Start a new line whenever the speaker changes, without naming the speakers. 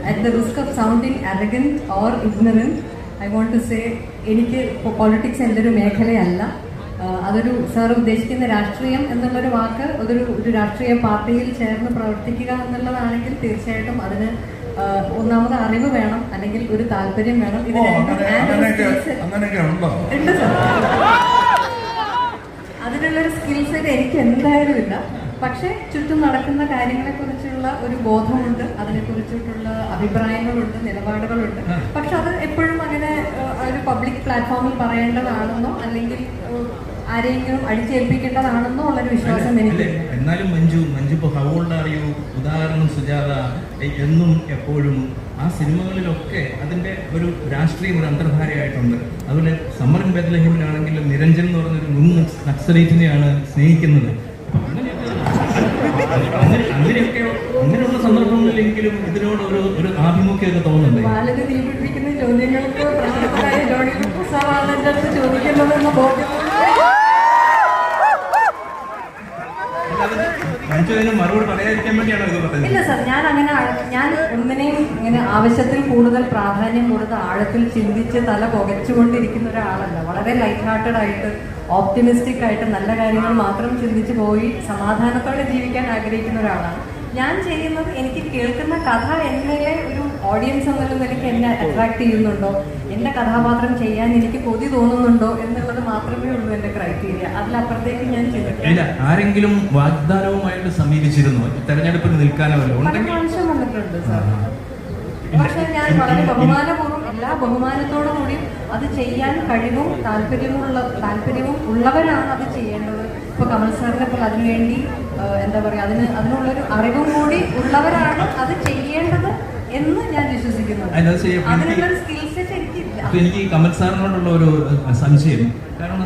at the risk of sounding arrogant or ignorant, I want to say, എനിക്ക് politics എൻ്റെ ഒരു മേഖലയല്ല. അതൊരു sir ഉദ്ദേശിക്കുന്ന രാഷ്ട്രീയം എന്നുള്ളൊരു വാക്ക് ഒരു രാഷ്ട്രീയ പാർട്ടിയിൽ ചേർന്ന് പ്രവർത്തിക്കുക എന്നുള്ളതാണെങ്കിൽ തീർച്ചയായിട്ടും അതിന് ഒന്നാമത് അറിവ് വേണം, അല്ലെങ്കിൽ ഒരു താല്പര്യം വേണം. ഇത് ഉണ്ട് സാർ. അതിനുള്ളൊരു സ്കിൽ സെറ്റ് എനിക്ക് എന്തായാലും ഇല്ല. പക്ഷേ ചുറ്റും നടക്കുന്ന കാര്യങ്ങളെക്കുറിച്ചുള്ള ഒരു ബോധമുണ്ട്, അതിനെക്കുറിച്ചിട്ടുള്ള അഭിപ്രായങ്ങളുണ്ട്, നിലപാടുകളുണ്ട്. പക്ഷെ അത് എപ്പോഴും അങ്ങനെ ഒരു പബ്ലിക് പ്ലാറ്റ്ഫോമിൽ പറയേണ്ടതാണെന്നോ അല്ലെങ്കിൽ ആരെങ്കിലും അടിച്ചേൽപ്പിക്കേണ്ടതാണെന്നോ ഉള്ളൊരു വിശ്വാസം എനിക്ക്.
എന്നാലും മഞ്ജു ഇപ്പോൾ ഹൗ ഓൾഡ് ആർ യു, ഉദാഹരണം സുജാത, എന്നും എപ്പോഴും ആ സിനിമകളിലൊക്കെ അതിന്റെ ഒരു രാഷ്ട്രീയം ഒരു അന്തർധാരയായിട്ടുണ്ട്. അതുപോലെ സമ്മർ ഇൻ ബെത്ലഹേമിലാണെങ്കിലും നിരഞ്ജൻ എന്ന് പറഞ്ഞൊരു മുൻ നക്സലൈറ്റിനെയാണ് സ്നേഹിക്കുന്നത്. അങ്ങനെയുള്ള സന്ദർഭങ്ങളിലെങ്കിലും ഇതിനോട് ഒരു ആഭിമുഖ്യമൊക്കെ തോന്നുന്നുണ്ട്.
ചോദ്യങ്ങൾക്ക്
മറുപടി പറയാതിരിക്കാൻ വേണ്ടിയാണോ ഇത് പറയുന്നത്?
ഇല്ല സാർ, ഞാൻ ഒന്നിനെയും ഇങ്ങനെ ആവശ്യത്തിൽ കൂടുതൽ പ്രാധാന്യം കൊടുത്ത് ആഴത്തിൽ ചിന്തിച്ച് തല പുകച്ചുകൊണ്ടിരിക്കുന്ന ഒരാളല്ല. വളരെ ലൈറ്റ് ഹാർട്ടഡ് ആയിട്ട്, ഓപ്റ്റിമിസ്റ്റിക് ആയിട്ട്, നല്ല കാര്യങ്ങൾ മാത്രം ചിന്തിച്ച് പോയി സമാധാനത്തോടെ ജീവിക്കാൻ ആഗ്രഹിക്കുന്ന ഒരാളാണ്. ഞാൻ ചെയ്യുന്നത്, എനിക്ക് കേൾക്കുന്ന കഥ എന്നെ ഒരു ഓഡിയൻസ് എന്നുള്ള നിലയ്ക്ക് എന്നെ അട്രാക്ട് ചെയ്യുന്നുണ്ടോ, എൻ്റെ കഥാപാത്രം ചെയ്യാൻ എനിക്ക് കൊതി തോന്നുന്നുണ്ടോ എന്നുള്ളത് മാത്രമേ ഉള്ളൂ എൻ്റെ ക്രൈറ്റീരിയ. അതിലപ്പുറത്തേക്ക് ഞാൻ ചിന്തിക്കില്ല.
ആരെങ്കിലും വാഗ്ദാനവുമായിട്ട് സമീപിച്ചിരുന്നു തെരഞ്ഞെടുപ്പിൽ നിൽക്കാനല്ലോ?
ആവശ്യം വന്നിട്ടുണ്ട് സാർ. പക്ഷെ ഞാൻ വളരെ ബഹുമാനപൂർവ്വം, എല്ലാ ബഹുമാനത്തോടു കൂടിയും അത് ചെയ്യാൻ കഴിവും താല്പര്യവും ഉള്ളവരാണ് അത് ചെയ്യേണ്ടത്. ഇപ്പൊ കമൽ സാറിനെ പോലെ അതിനുവേണ്ടി എന്താ പറയുക, അതിനുള്ളൊരു അറിവും കൂടി ഉള്ളവരാണ് അത് ചെയ്യേണ്ടത് എന്ന് ഞാൻ വിശ്വസിക്കുന്നു. അതിനുള്ള സ്കിൽ സെറ്റ് എനിക്കില്ല.
എനിക്ക് കമൽ സാറിനോടുള്ള ഒരു സംശയം, കാരണം